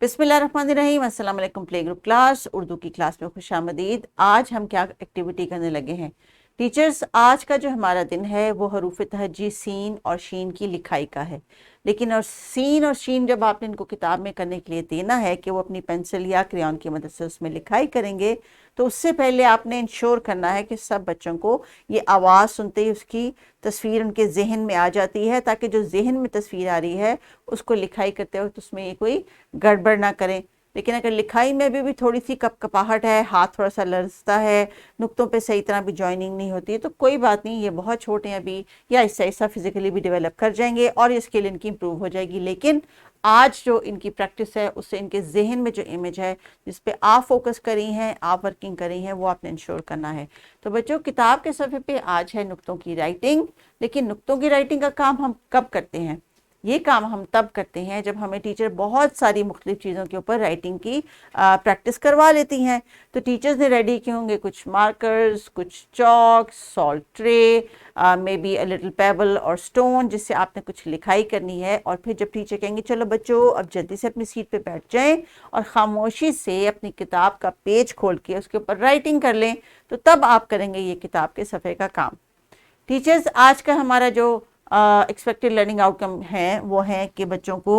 बिस्मिल्लाहिर्रहमानिर्रहीम। अस्सलाम वालेकुम। प्ले ग्रुप क्लास उर्दू की क्लास में खुशामदीद। आज हम क्या एक्टिविटी करने लगे हैं टीचर्स? आज का जो हमारा दिन है वो हरूफ तहज्जी सीन और शीन की लिखाई का है। लेकिन और सीन और शीन जब आपने इनको किताब में करने के लिए देना है कि वो अपनी पेंसिल या क्रेयॉन की मदद से उसमें लिखाई करेंगे, तो उससे पहले आपने इंश्योर करना है कि सब बच्चों को ये आवाज़ सुनते ही उसकी तस्वीर उनके जहन में आ जाती है, ताकि जो जहन में तस्वीर आ रही है उसको लिखाई करते वक्त उसमें ये कोई गड़बड़ ना करें। लेकिन अगर लिखाई में भी थोड़ी सी कपकपाहट है, हाथ थोड़ा सा लरजता है, नुक्तों पे सही तरह भी जॉइनिंग नहीं होती है, तो कोई बात नहीं, ये बहुत छोटे हैं अभी, या ऐसा ऐसा फिजिकली भी डेवलप कर जाएंगे और ये स्किल इनकी इंप्रूव हो जाएगी। लेकिन आज जो इनकी प्रैक्टिस है उससे इनके जहन में जो इमेज है जिस पे आप फोकस करी हैं, आप वर्किंग करी हैं, वो आपने इंश्योर करना है। तो बच्चों, किताब के सफ़े पे आज है नुक्तों की राइटिंग। लेकिन नुक्तों की राइटिंग का काम हम कब करते हैं? ये काम हम तब करते हैं जब हमें टीचर बहुत सारी मुख्तलिफ चीज़ों के ऊपर राइटिंग की प्रैक्टिस करवा लेती हैं। तो टीचर्स ने रेडी किए होंगे कुछ मार्कर्स, कुछ chalk, salt tray, may be a little payable और स्टोन, जिससे आपने कुछ लिखाई करनी है। और फिर जब टीचर कहेंगे चलो बच्चों अब जल्दी से अपनी सीट पे बैठ जाएं और खामोशी से अपनी किताब का पेज खोल के उसके ऊपर राइटिंग कर लें, तो तब आप करेंगे ये किताब के सफ़े का काम। टीचर्स, आज का हमारा जो एक्सपेक्टेड लर्निंग आउटकम है वो है कि बच्चों को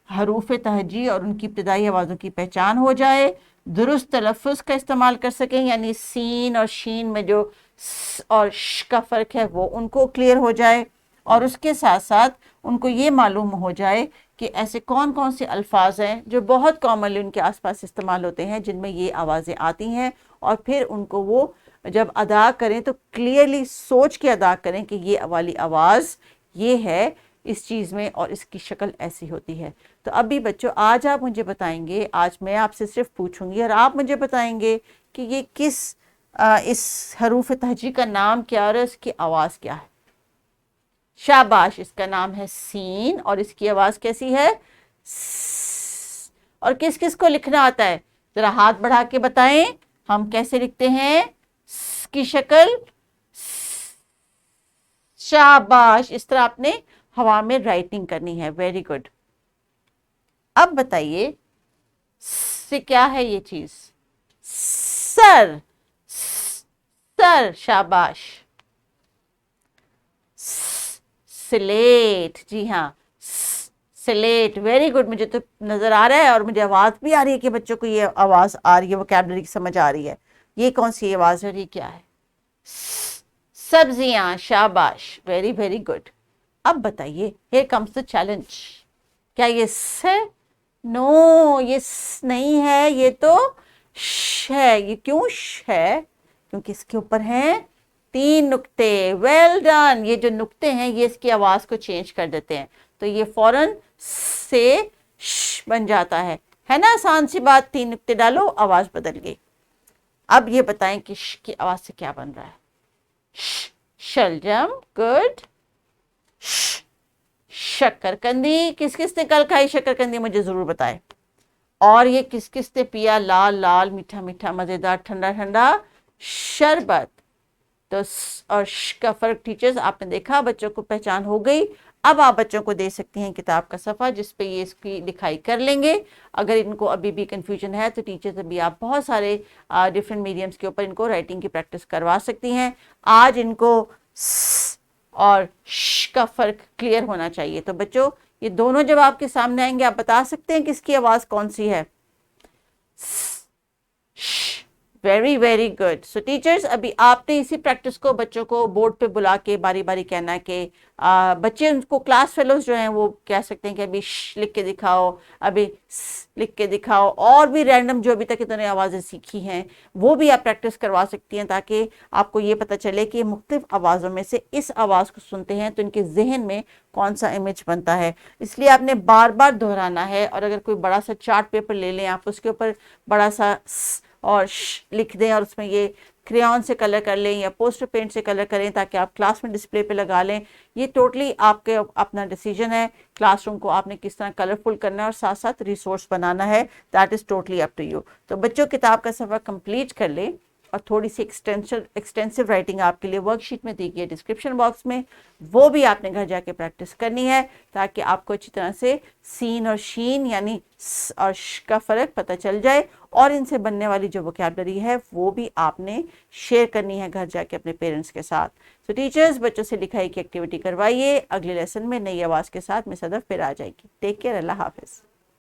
हरूफ तहज्जी और उनकी इब्तदाई आवाज़ों की पहचान हो जाए, दुरुस्त तलफ़्फ़ुज़ का इस्तेमाल कर सकें, यानी सीन और शीन में जो स और श का फ़र्क है वो उनको क्लियर हो जाए, और उसके साथ साथ उनको ये मालूम हो जाए कि ऐसे कौन कौन से अल्फाज हैं जो बहुत कॉमनली उनके आसपास इस्तेमाल होते हैं जिनमें ये आवाज़ें आती हैं, और फिर उनको वो जब अदा करें तो क्लियरली सोच के अदा करें कि ये वाली आवाज़ ये है इस चीज़ में और इसकी शक्ल ऐसी होती है। तो अभी बच्चों, आज आप मुझे बताएंगे, आज मैं आपसे सिर्फ पूछूंगी और आप मुझे बताएंगे कि ये किस इस हरूफ तहज्जी का नाम क्या और इसकी आवाज़ क्या है। शाबाश, इसका नाम है सीन और इसकी आवाज़ कैसी है? स। और किस किस को लिखना आता है? ज़रा हाथ बढ़ा के बताएं, हम कैसे लिखते हैं स की शक्ल? शाबाश, इस तरह आपने हवा में राइटिंग करनी है। Very good. अब बताइए से क्या है ये चीज? सर। सर, शाबाश। स्लेट, जी हाँ, स्लेट, वेरी गुड। मुझे तो नजर आ रहा है और मुझे आवाज भी आ रही है कि बच्चों को ये आवाज आ रही है, वोकैबुलरी की समझ आ रही है। ये कौन सी आवाज है और ये क्या है? सब्जियां, शाबाश, वेरी वेरी गुड। अब बताइए, हियर कम्स द चैलेंज। क्या ये स है? नो, ये स नहीं है, ये तो श है। ये क्यों श है? क्योंकि इसके ऊपर हैं 3 नुक्ते। Well done. ये जो नुक्ते हैं ये इसकी आवाज को चेंज कर देते हैं, तो ये फौरन से श बन जाता है ना? आसान सी बात, 3 नुक्ते डालो, आवाज बदल गई। अब ये बताएं कि श की आवाज से क्या बन रहा है? शलजम, गुड। शकरकंदी, किस किस ने कल खाई शकरकंदी, मुझे जरूर बताएं। और ये किस किस ने पिया लाल लाल मीठा मीठा मजेदार ठंडा ठंडा शरबत? तो और श का फर्क टीचर्स आपने देखा, बच्चों को पहचान हो गई। अब आप बच्चों को दे सकती हैं किताब का सफ़ा जिसपे ये इसकी लिखाई कर लेंगे। अगर इनको अभी भी कंफ्यूजन है तो टीचर्स अभी आप बहुत सारे डिफरेंट मीडियम्स के ऊपर इनको राइटिंग की प्रैक्टिस करवा सकती हैं। आज इनको स और श का फर्क क्लियर होना चाहिए। तो बच्चों, ये दोनों जब आपके सामने आएंगे आप बता सकते हैं किसकी आवाज़ कौन सी है? Very very good. सो टीचर्स, अभी आपने इसी प्रैक्टिस को बच्चों को बोर्ड पे बुला के बारी बारी कहना है कि बच्चे उनको क्लास फेलोज जो हैं वो कह सकते हैं कि अभी श लिख के दिखाओ, अभी स लिख के दिखाओ, और भी रैंडम जो अभी तक इतने आवाज़ें सीखी हैं वो भी आप प्रैक्टिस करवा सकती हैं, ताकि आपको ये पता चले कि मुख्तलिफ आवाज़ों में से इस आवाज़ को सुनते हैं तो इनके जहन में कौन सा इमेज बनता है। इसलिए आपने बार बार दोहराना है। और अगर कोई बड़ा सा चार्ट पेपर ले लें आप, उसके ऊपर बड़ा सा स और श लिख दें और उसमें ये क्रेयॉन से कलर कर लें या पोस्टर पेंट से कलर करें ताकि आप क्लास में डिस्प्ले पे लगा लें। ये टोटली आपके अपना डिसीजन है। क्लासरूम को आपने किस तरह कलरफुल करना है और साथ साथ रिसोर्स बनाना है, that is totally up to you. तो बच्चों, किताब का सफ़र कंप्लीट कर लें और थोड़ी सी एक्सटेंसिव राइटिंग आपके लिए वर्कशीट में दी गई है डिस्क्रिप्शन बॉक्स में, वो भी आपने घर जाके प्रैक्टिस करनी है ताकि आपको अच्छी तरह से सीन और शीन यानी स और श का फ़र्क पता चल जाए, और इनसे बनने वाली जो वोकैबलरी है वो भी आपने शेयर करनी है घर जाके अपने पेरेंट्स के साथ। तो टीचर्स, बच्चों से लिखाई की एक्टिविटी करवाइए। अगले लेसन में नई आवाज़ के साथ मिस सदफ फिर आ जाएगी। टेक केयर, अल्लाह हाफिज़।